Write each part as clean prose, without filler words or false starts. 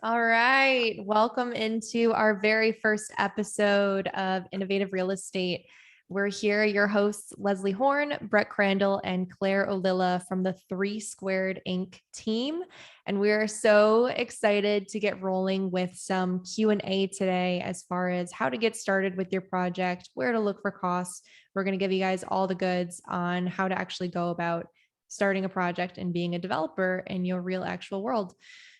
All right. Welcome into our very first episode of Innovative Real Estate. We're here, your hosts, Leslie Horn, Breck Crandall, and Claire Olilla from the 3 Squared Inc. team. And we are so excited to get rolling with some Q&A today as far as how to get started with your project, where to look for costs. We're going to give you guys all the goods on how to actually go about starting a project and being a developer in your real actual world.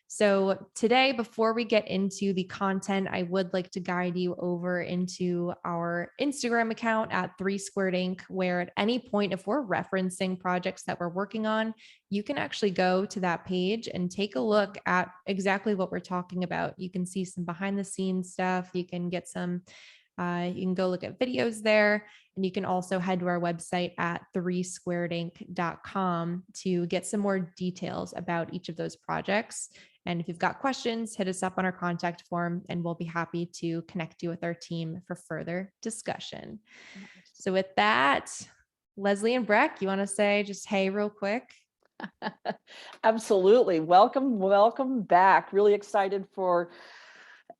So today, before we get into the content, I would like to guide you over into our Instagram account at 3 Squared Inc., where at any point, if we're referencing projects that we're working on, you can actually go to that page and take a look at exactly what we're talking about. You can see some behind the scenes stuff. You can get some you can go look at videos there, and you can also head to our website at 3squaredinc.com to get some more details about each of those projects. And if you've got questions, hit us up on our contact form, and we'll be happy to connect you with our team for further discussion. So with that, Leslie and Breck, you want to say just hey real quick? Absolutely. Welcome back. Really excited for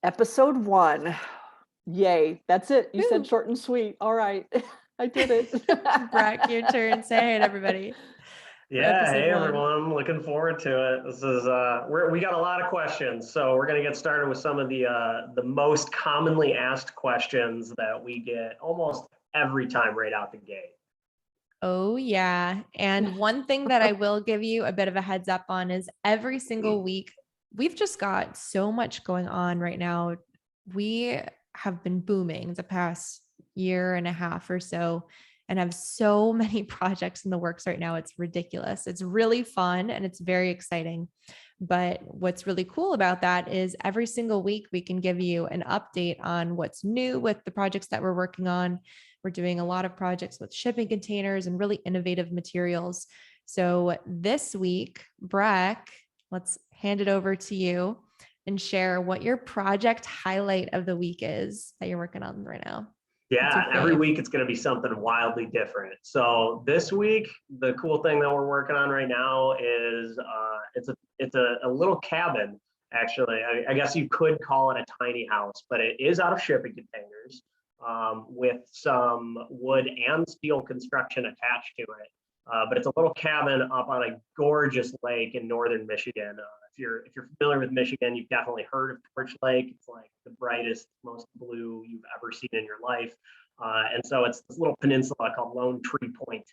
episode 1. Yay. That's it. You said short and sweet. All right. I did it. Breck, your turn. Say hey to everybody. Yeah, hey everyone, looking forward to it. This is we got a lot of questions, so we're gonna get started with some of the most commonly asked questions that we get almost every time right out the gate. Oh yeah. And one thing that I will give you a bit of a heads up on is every single week, we've just got so much going on right now. We have been booming the past year and a half or so, and have so many projects in the works right now. It's ridiculous. It's really fun and it's very exciting. But what's really cool about that is every single week we can give you an update on what's new with the projects that we're working on. We're doing a lot of projects with shipping containers and really innovative materials. So this week, Breck, let's hand it over to you and share what your project highlight of the week is that you're working on right now. Yeah, every week it's going to be something wildly different. So this week, the cool thing that we're working on right now is it's a little cabin. Actually, I guess you could call it a tiny house, but it is out of shipping containers with some wood and steel construction attached to it. But it's a little cabin up on a gorgeous lake in northern Michigan. If you're familiar with Michigan, you've definitely heard of Torch Lake. It's like the brightest, most blue you've ever seen in your life. And so it's this little peninsula called Lone Tree Point.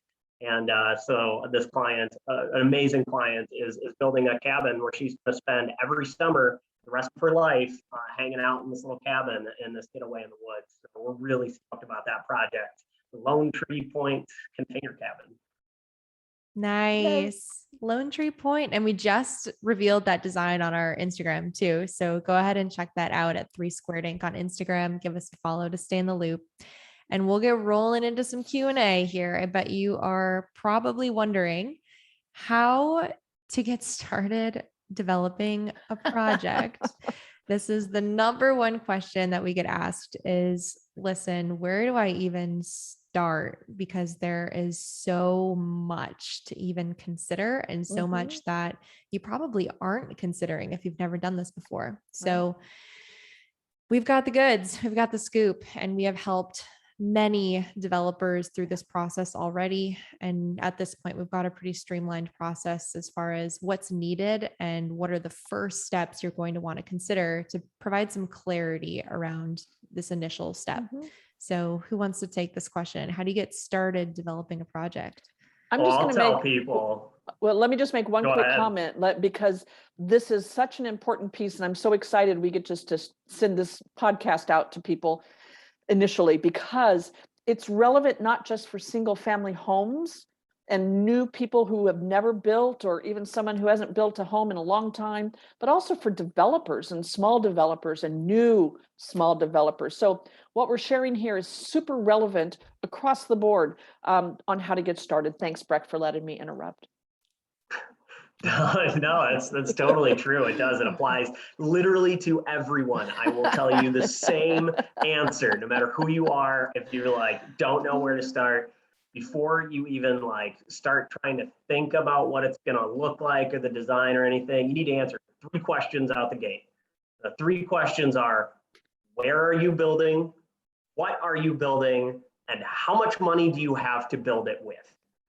And so this client, an amazing client, is building a cabin where she's going to spend every summer the rest of her life hanging out in this little cabin in this getaway in the woods. So we're really stoked about that project, the Lone Tree Point container cabin. Nice. Lone Tree Point. And we just revealed that design on our Instagram too. So go ahead and check that out at 3 Squared Inc. on Instagram. Give us a follow to stay in the loop. And we'll get rolling into some Q&A here. I bet you are probably wondering how to get started developing a project. This is the number one question that we get asked is, listen, where do I even start? Because there is so much to even consider and so much that you probably aren't considering if you've never done this before. So we've got the goods, we've got the scoop, and we have helped many developers through this process already. And at this point, we've got a pretty streamlined process as far as what's needed and what are the first steps you're going to want to consider to provide some clarity around this initial step. So who wants to take this question? How do you get started developing a project? I'll tell people. Well, let me just make one quick comment, because this is such an important piece, and I'm so excited we get just to send this podcast out to people initially, because it's relevant not just for single family homes and new people who have never built, or even someone who hasn't built a home in a long time, but also for developers and small developers and new small developers. So what we're sharing here is super relevant across the board on how to get started. Thanks, Breck, for letting me interrupt. No, that's totally true. It does. It applies literally to everyone. I will tell you the same answer, no matter who you are. If you're don't know where to start, before you even start trying to think about what it's going to look like or the design or anything, you need to answer 3 questions out the gate. The three questions are, where are you building? What are you building? And how much money do you have to build it with?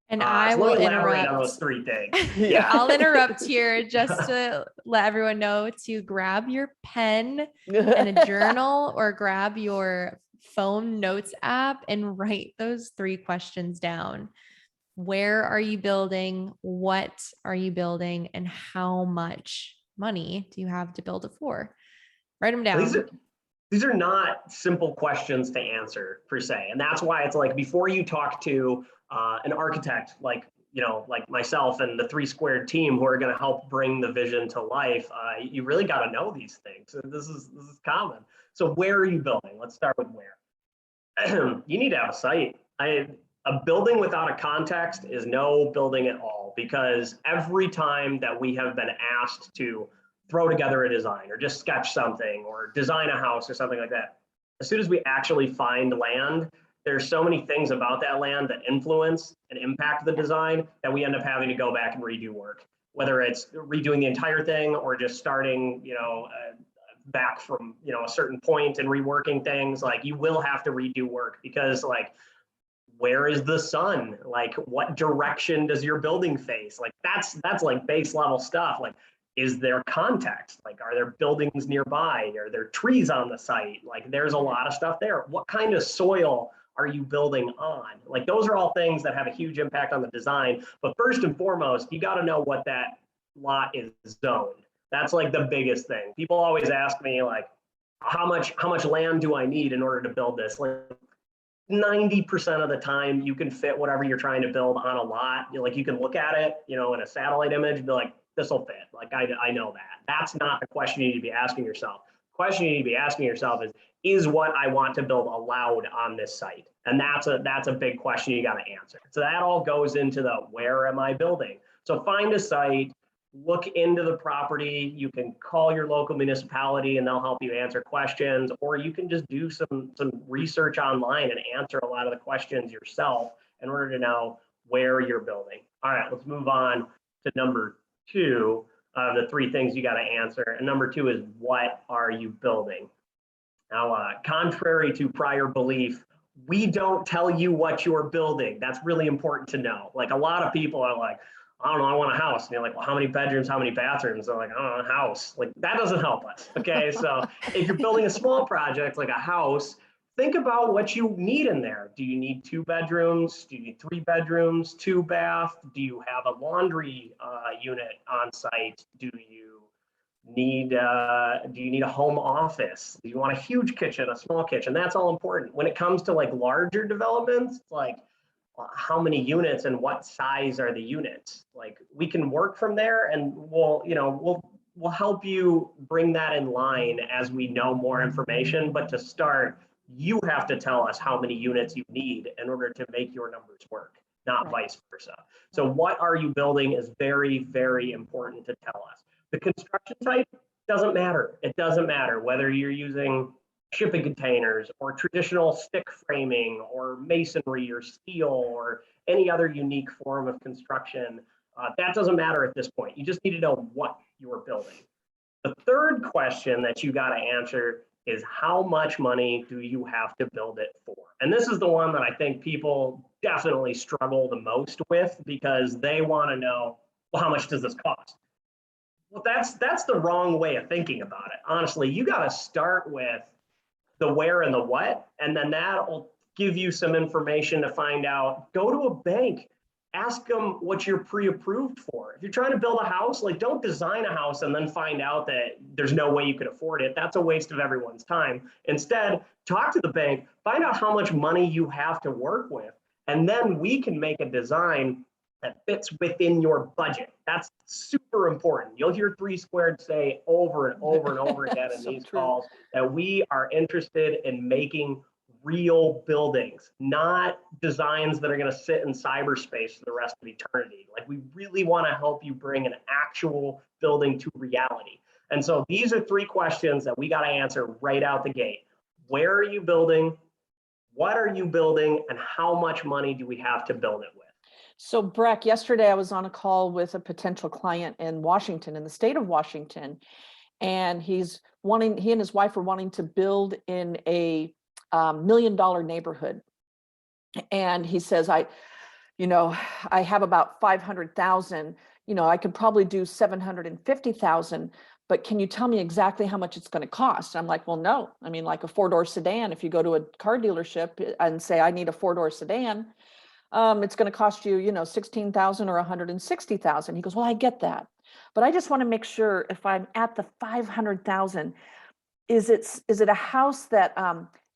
And I So will let me elaborate on interrupt. those three things. Yeah. I'll interrupt here just to let everyone know to grab your pen and a journal or grab your phone notes app and write those three questions down. Where are you building? What are you building? And how much money do you have to build it for? Write them down. These are not simple questions to answer per se. And that's why it's like, before you talk to an architect, like, like myself and the 3 Squared team who are going to help bring the vision to life, you really got to know these things. This is common. So where are you building? Let's start with where. You need to have a site. A building without a context is no building at all, because every time that we have been asked to throw together a design or just sketch something or design a house or something like that, as soon as we actually find land, there's so many things about that land that influence and impact the design that we end up having to go back and redo work, whether it's redoing the entire thing or just starting, back from, a certain point and reworking things. Like, you will have to redo work, because like, where is the sun? Like, what direction does your building face? Like, that's like base level stuff. Like, is there context? Like, are there buildings nearby? Are there trees on the site? Like, there's a lot of stuff there. What kind of soil are you building on? Like, those are all things that have a huge impact on the design. But first and foremost, you got to know what that lot is zoned. That's like the biggest thing. People always ask me, like, how much land do I need in order to build this? Like, 90% of the time you can fit whatever you're trying to build on a lot. Like, you can look at it, in a satellite image and be like, this will fit. Like, I know that. That's not the question you need to be asking yourself. The question you need to be asking yourself is what I want to build allowed on this site? And that's a big question you got to answer. So that all goes into the, where am I building? So find a site, look into the property. You can call your local municipality and they'll help you answer questions, or you can just do some research online and answer a lot of the questions yourself in order to know where you're building. All right, let's move on to number 2 of the 3 things you got to answer. And number 2 is, what are you building? Now, contrary to prior belief, we don't tell you what you're building. That's really important to know. Like, a lot of people are like, I don't know, I want a house. And you're like, well, how many bedrooms, how many bathrooms? They're like, I don't know, a house. Like, that doesn't help us. Okay, so if you're building a small project like a house, think about what you need in there. Do you need 2 bedrooms? Do you need 3 bedrooms, 2 bath? Do you have a laundry unit on site? Do you need a home office? Do you want a huge kitchen, a small kitchen? That's all important. When it comes to like larger developments, like, how many units and what size are the units? Like, we can work from there, and we'll help you bring that in line as we know more information. But to start, you have to tell us how many units you need in order to make your numbers work, not vice versa. So what are you building is very, very important to tell us. The construction type doesn't matter. It doesn't matter whether you're using shipping containers or traditional stick framing or masonry or steel or any other unique form of construction. That doesn't matter at this point. You just need to know what you're building. The third question that you got to answer is, how much money do you have to build it for? And this is the one that I think people definitely struggle the most with, because they want to know, well, how much does this cost? Well, that's the wrong way of thinking about it. Honestly, you got to start with the where and the what, and then that will give you some information to find out. Go to a bank, ask them what you're pre-approved for. If you're trying to build a house, like, don't design a house and then find out that there's no way you could afford it. That's a waste of everyone's time. Instead, talk to the bank, find out how much money you have to work with, and then we can make a design that fits within your budget. That's super important. You'll hear 3 Squared say over and over and over again in these calls that we are interested in making real buildings, not designs that are going to sit in cyberspace for the rest of eternity. Like, we really want to help you bring an actual building to reality. And so these are 3 questions that we got to answer right out the gate. Where are you building? What are you building? And how much money do we have to build it with? So Breck, yesterday I was on a call with a potential client in Washington, in the state of Washington, and he and his wife are wanting to build in a $1 million neighborhood. And he says, I have about 500,000, I could probably do 750,000, but can you tell me exactly how much it's going to cost? I'm like, well, no. I mean, like a 4-door sedan, if you go to a car dealership and say, I need a 4-door sedan, it's going to cost you, 16,000 or 160,000. He goes, well, I get that, but I just want to make sure if I'm at the 500,000, is it a house that,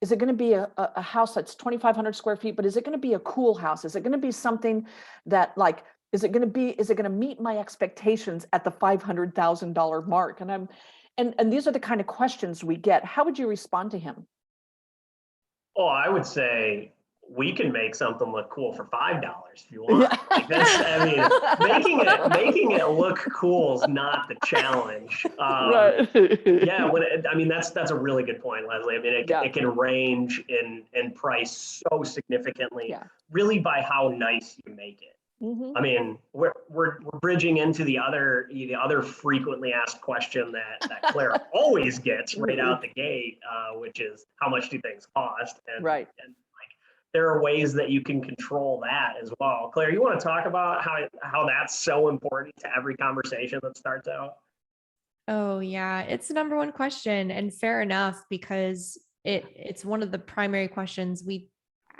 is it going to be a house that's 2,500 square feet, but is it going to be a cool house? Is it going to be something that like, is it going to meet my expectations at the $500,000 mark? And these are the kind of questions we get. How would you respond to him? Oh, I would say we can make something look cool for $5 if you want. Yeah. Like that's, I mean, making it look cool is not the challenge. Right. Yeah, that's a really good point, Leslie. I mean, it can range in price so significantly, really by how nice you make it. I mean, we're bridging into the other frequently asked question that Claire always gets right out the gate, which is how much do things cost? And like there are ways that you can control that as well. Claire, you want to talk about how that's so important to every conversation that starts out? Oh yeah, it's the number one question, and fair enough, because it's one of the primary questions we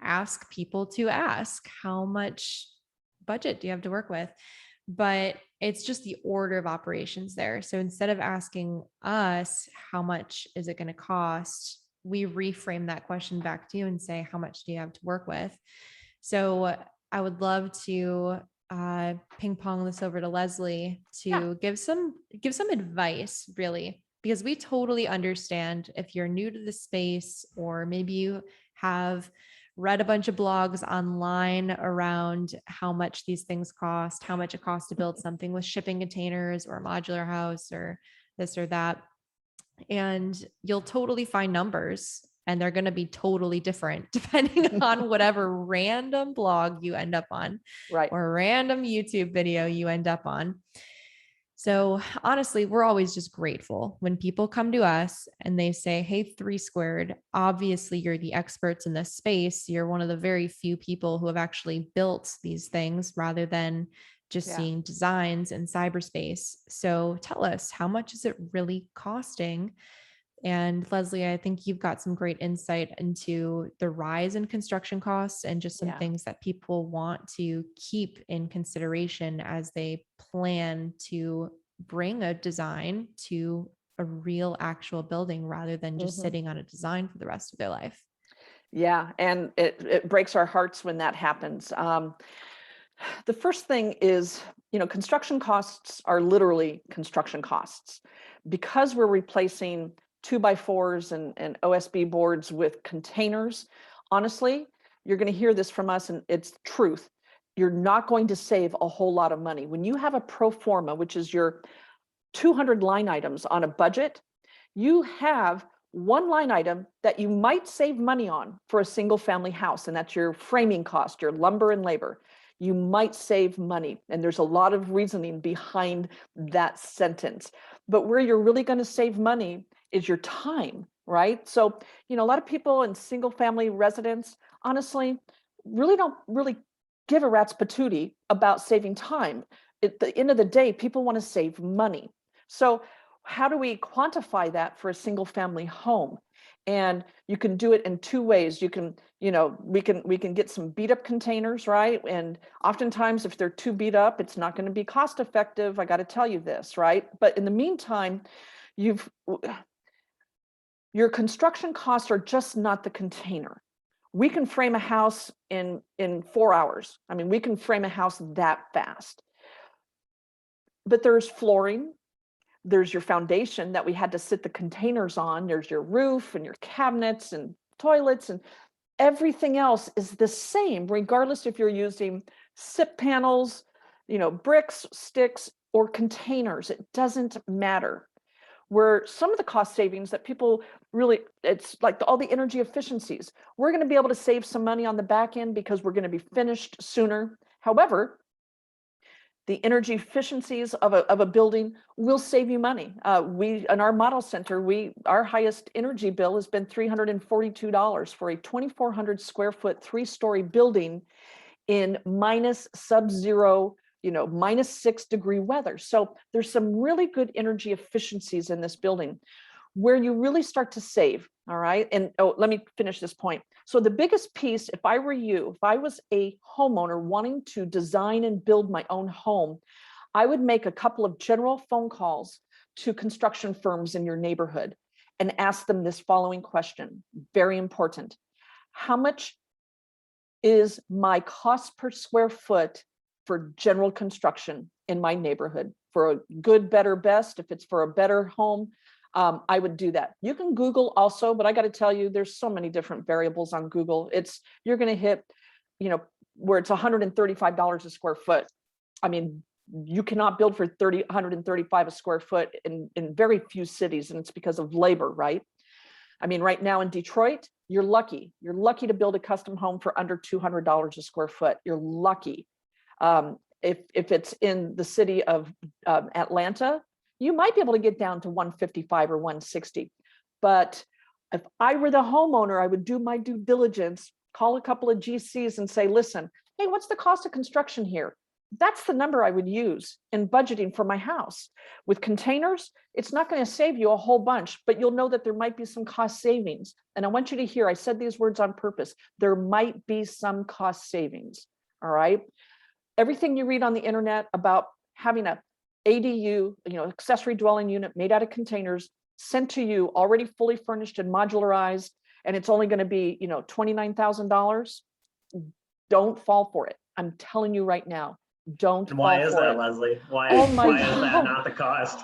ask people to ask. How much budget do you have to work with? But it's just the order of operations there. So instead of asking us, how much is it going to cost? We reframe that question back to you and say, how much do you have to work with? So I would love to ping pong this over to Leslie to give some advice, really, because we totally understand if you're new to the space, or maybe you have read a bunch of blogs online around how much these things cost, how much it costs to build something with shipping containers or a modular house or this or that. And you'll totally find numbers, and they're going to be totally different depending on whatever random blog you end up on, or random YouTube video you end up on. So honestly, we're always just grateful when people come to us and they say, hey, 3 Squared, obviously you're the experts in this space. You're one of the very few people who have actually built these things rather than just seeing designs in cyberspace. So tell us, how much is it really costing? And Leslie, I think you've got some great insight into the rise in construction costs and just some things that people want to keep in consideration as they plan to bring a design to a real actual building rather than just sitting on a design for the rest of their life. Yeah, and it breaks our hearts when that happens. The first thing is, construction costs are literally construction costs. Because we're replacing 2x4s and OSB boards with containers, honestly, you're going to hear this from us, and it's truth. You're not going to save a whole lot of money. When you have a pro forma, which is your 200 line items on a budget, you have one line item that you might save money on for a single family house, and that's your framing cost, your lumber and labor. You might save money, and there's a lot of reasoning behind that sentence. But where you're really going to save money is your time, right? So, a lot of people in single family residence, honestly, really don't give a rat's patootie about saving time. At the end of the day, people want to save money. So how do we quantify that for a single family home? And you can do it in 2 ways. You can, we can get some beat up containers, right? And oftentimes if they're too beat up, it's not going to be cost effective. I got to tell you this, right? But in the meantime, your construction costs are just not the container. We can frame a house in 4 hours. I mean, we can frame a house that fast. But there's flooring, there's your foundation that we had to sit the containers on, there's your roof and your cabinets and toilets, and everything else is the same, regardless if you're using SIP panels, bricks, sticks, or containers. It doesn't matter. Where some of the cost savings that people really, it's like all the energy efficiencies. We're going to be able to save some money on the back end because we're going to be finished sooner. However, the energy efficiencies of a building will save you money. We, in our model center, our highest energy bill has been $342 for a 2,400 square foot, 3-story building in minus sub-zero, -6 degree weather. So there's some really good energy efficiencies in this building. Where you really start to save, all right? And let me finish this point. So the biggest piece, if I were you, if I was a homeowner wanting to design and build my own home, I would make a couple of general phone calls to construction firms in your neighborhood and ask them this following question, very important. How much is my cost per square foot for general construction in my neighborhood? For a good, better, best, if it's for a better home, I would do that. You can Google also, but I got to tell you, there's so many different variables on Google. You're going to hit, where it's $135 a square foot. I mean, you cannot build for $135 a square foot in very few cities, and it's because of labor, right? I mean, right now in Detroit, you're lucky. You're lucky to build a custom home for under $200 a square foot. You're lucky. If it's in the city of Atlanta, you might be able to get down to 155 or 160. But if I were the homeowner, I would do my due diligence, call a couple of GCs and say, listen, hey, what's the cost of construction here? That's the number I would use in budgeting for my house. With containers, it's not going to save you a whole bunch, but you'll know that there might be some cost savings. And I want you to hear, I said these words on purpose. There might be some cost savings, all right? Everything you read on the internet about having a ADU, accessory dwelling unit made out of containers sent to you already fully furnished and modularized, and it's only going to be, $29,000. Don't fall for it. I'm telling you right now, don't fall for it. Why is that, Leslie? Why Oh is that God. not the cost?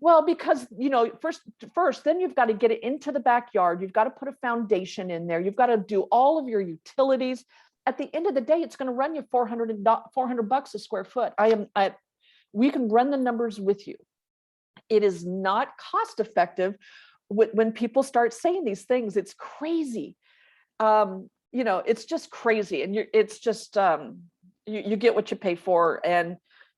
Well, because, first, then you've got to get it into the backyard. You've got to put a foundation in there. You've got to do all of your utilities. At the end of the day, it's going to run you $400 a square foot. We can run the numbers with you. It is not cost effective when people start saying these things. It's crazy. It's just crazy. And it's just, you get what you pay for. And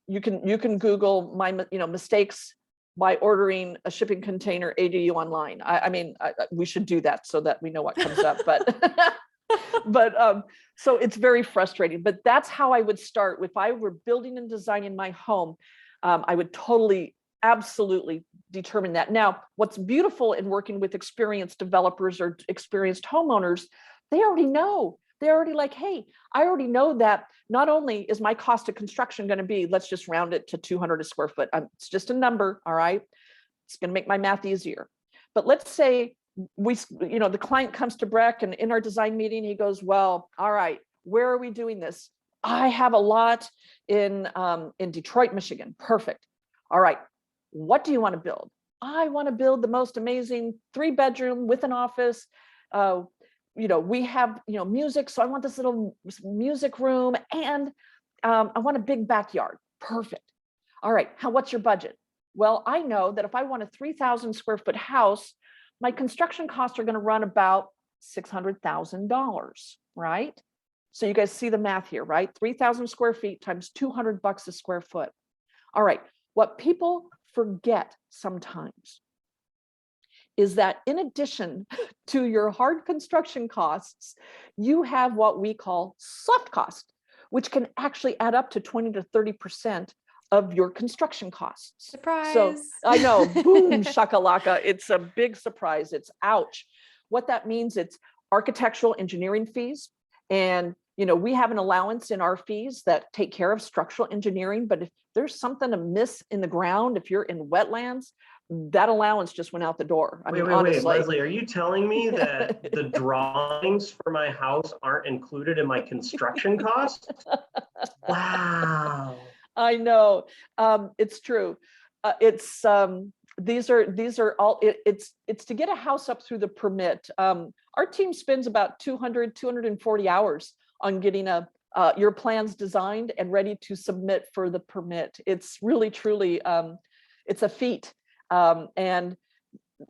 you can Google my, mistakes by ordering a shipping container ADU online. I mean, we should do that so that we know what comes up, but so it's very frustrating, but that's how I would start. If I were building and designing my home, I would totally, absolutely determine that. Now, what's beautiful in working with experienced developers or experienced homeowners, they already know. They're already like, hey, I already know that not only is my cost of construction going to be, let's just round it to 200 a square foot. It's just a number, all right? It's going to make my math easier. But let's say the client comes to Breck, and in our design meeting, he goes, well, all right, where are we doing this? I have a lot in Detroit, Michigan. Perfect. All right. What do you want to build? I want to build the most amazing 3-bedroom with an office. We have, music. So I want this little music room, and I want a big backyard. Perfect. All right. What's your budget? Well, I know that if I want a 3,000 square foot house, my construction costs are going to run about $600,000, right? So you guys see the math here, right? 3,000 square feet times $200 a square foot. All right. What people forget sometimes is that in addition to your hard construction costs, you have what we call soft cost, which can actually add up to 20 to 30% of your construction costs. Surprise. So I know, boom, shakalaka. It's a big surprise. It's ouch. What that means, it's architectural engineering fees. And, we have an allowance in our fees that take care of structural engineering. But if there's something amiss in the ground, if you're in wetlands, that allowance just went out the door. Wait, Leslie, are you telling me that the drawings for my house aren't included in my construction cost? Wow. I know, it's true. These are all, it's to get a house up through the permit. Our team spends about 240 hours on getting your plans designed and ready to submit for the permit. It's really, truly, it's a feat. And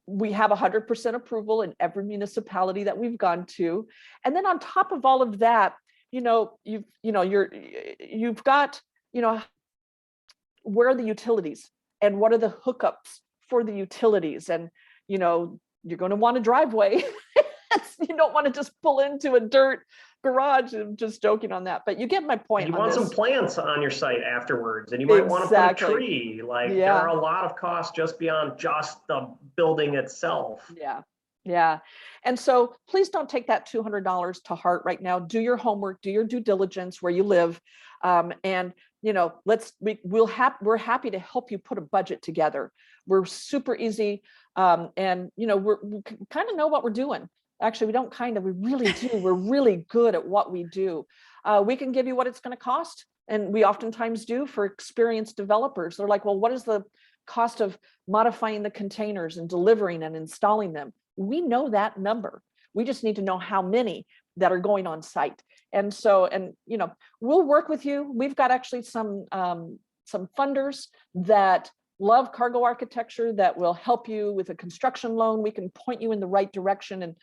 we have 100% approval in every municipality that we've gone to. And then on top of all of that, you've got, where are the utilities and what are the hookups for the utilities? And, you know, you're going to want a driveway. You don't want to just pull into a dirt garage. I'm just joking on that, but you get my point. You on want this. some plants on your site afterwards, and you might want to put a tree. Like there are a lot of costs just beyond just the building itself. Yeah. And so please don't take that $200 to heart right now. Do your homework, do your due diligence where you live. And, you know, we're happy to help you put a budget together. We're super easy. And, you know, we kind of know what we're doing. Actually, we don't kind of, we really do. We're really good at what we do. We can give you what it's going to cost. And we oftentimes do for experienced developers. They're like, well, what is the cost of modifying the containers and delivering and installing them? We know that number. We just need to know how many that are going on site. And so, and, you know, we'll work with you. We've got actually some funders that love cargo architecture that will help you with a construction loan. We can point you in the right direction and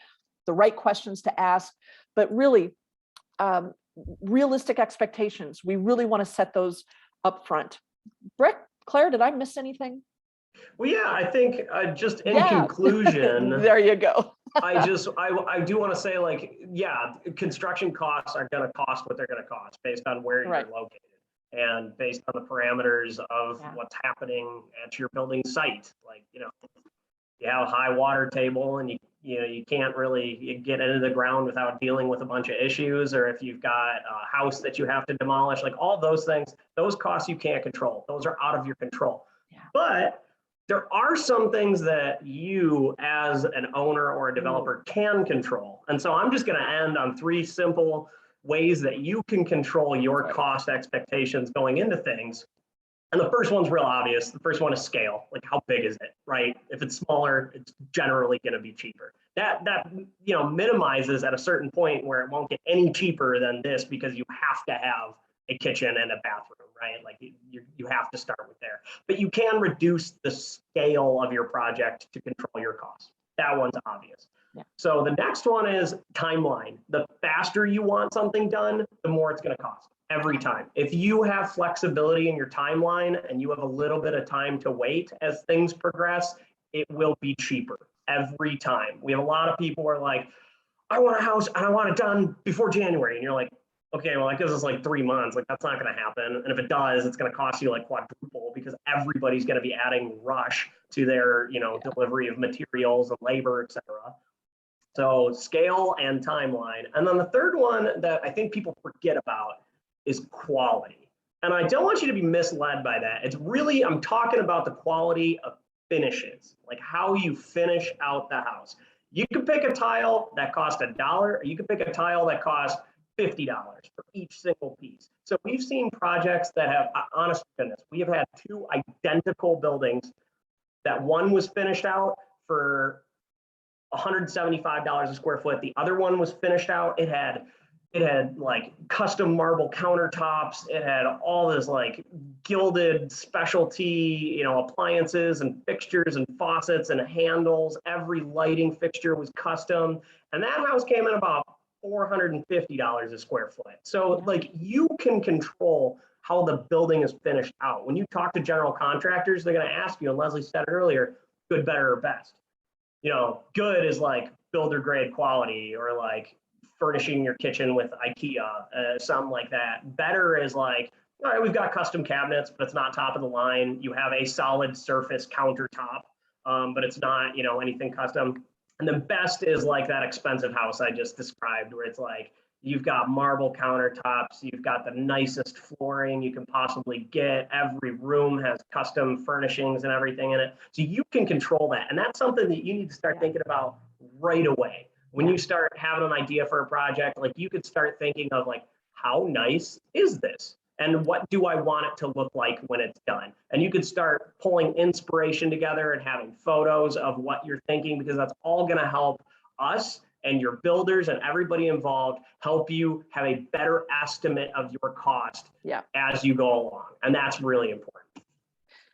the right questions to ask, but really realistic expectations. We really want to set those up front. Breck, Claire, did I miss anything? Well, yeah, I think just in conclusion, there you go. I do want to say, like, yeah, construction costs are going to cost what they're going to cost based on where you're located and based on the parameters of what's happening at your building site. Like, you know, you have a high water table and you can't really get into the ground without dealing with a bunch of issues, or if you've got a house that you have to demolish, like all those things, those costs you can't control. Those are out of your control. But there are some things that you as an owner or a developer can control. And so I'm just going to end on 3 simple ways that you can control your cost expectations going into things. And the first one's real obvious. The first one is scale. Like, how big is it, right? If it's smaller, it's generally going to be cheaper. That you know, minimizes at a certain point where it won't get any cheaper than this, because you have to have a kitchen and a bathroom, right? Like you have to start with there. But you can reduce the scale of your project to control your costs. That one's obvious. So the next one is timeline. The faster you want something done, the more it's going to cost every time. If you have flexibility in your timeline and you have a little bit of time to wait as things progress, it will be cheaper every time. We have a lot of people who are like, I want a house and I want it done before January. And you're like, okay, well, that gives us like 3 months. Like, that's not going to happen. And if it does, it's going to cost you like quadruple, because everybody's going to be adding rush to their, you know, delivery of materials and labor, et cetera. So scale and timeline. And then the third one that I think people forget about is quality. And I don't want you to be misled by that. It's really, I'm talking about the quality of finishes, like how you finish out the house. You can pick a tile that costs $1, or you can pick a tile that costs $50 for each single piece. So we've seen projects that have, honest to goodness, we have had 2 identical buildings that one was finished out for $175 a square foot. The other one was finished out. It had like custom marble countertops. It had all this like gilded specialty, you know, appliances and fixtures and faucets and handles. Every lighting fixture was custom. And that house came in about $450 a square foot. So like, you can control how the building is finished out. When you talk to general contractors, they're going to ask you, and Leslie said it earlier, good, better, or best. You know, good is like builder grade quality, or like furnishing your kitchen with IKEA, something like that. Better is like, all right, we've got custom cabinets, but it's not top of the line. You have a solid surface countertop, but it's not, you know, anything custom. And the best is like that expensive house I just described, where it's like, you've got marble countertops, you've got the nicest flooring you can possibly get. Every room has custom furnishings and everything in it. So you can control that. And that's something that you need to start thinking about right away. When you start having an idea for a project, like, you could start thinking of like, how nice is this? And what do I want it to look like when it's done? And you could start pulling inspiration together and having photos of what you're thinking, because that's all going to help us and your builders and everybody involved help you have a better estimate of your cost as you go along. And that's really important.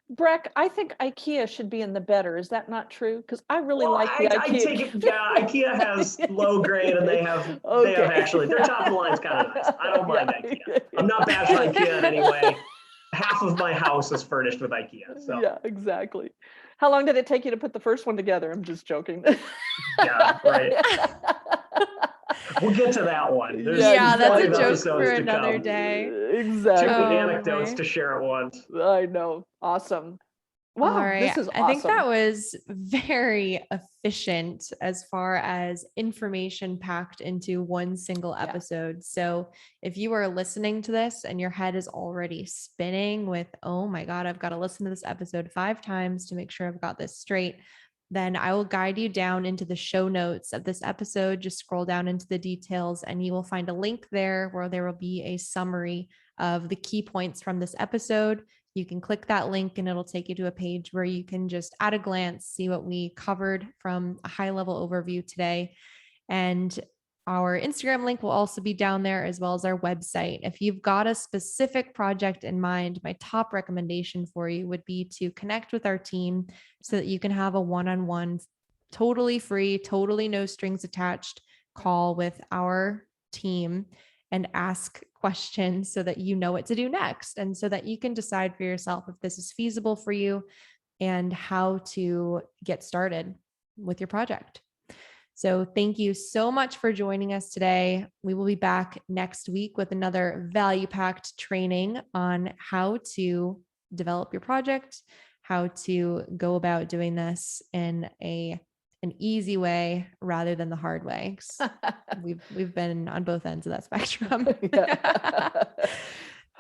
Breck, I think IKEA should be in the better. Is that not true? Because I really like the IKEA. I take it, IKEA has low grade, and they have actually, their top of the line is kind of nice. I don't mind IKEA. I'm not bashing IKEA in any way. half of my house is furnished with IKEA. So yeah, exactly. How long did it take you to put the first one together? I'm just joking. yeah, right. We'll get to that one. There's Yeah, that's plenty a of joke episodes for to another come. day. Exactly. Too many Oh, anecdotes my. to share at once. I know. Awesome. All Wow, right. this is I think that awesome. was very efficient as far as information packed into one single episode. So if you are listening to this and your head is already spinning with, oh my God, I've got to listen to this episode 5 times to make sure I've got this straight, then I will guide you down into the show notes of this episode. Just scroll down into the details and you will find a link there where there will be a summary of the key points from this episode. You can click that link and it'll take you to a page where you can just at a glance see what we covered from a high level overview today. And our Instagram link will also be down there, as well as our website. If you've got a specific project in mind, my top recommendation for you would be to connect with our team so that you can have a one-on-one, totally free, totally no strings attached call with our team and ask questions so that you know what to do next and so that you can decide for yourself if this is feasible for you and how to get started with your project. So thank you so much for joining us today. We will be back next week with another value-packed training on how to develop your project, how to go about doing this in an easy way rather than the hard way. We've been on both ends of that spectrum.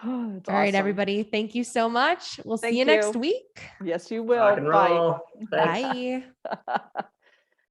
Oh, all right, awesome. everybody. Thank you so much. We'll see you Thank next you. week. Yes, you will. Rock and roll. Bye. Thanks. Bye.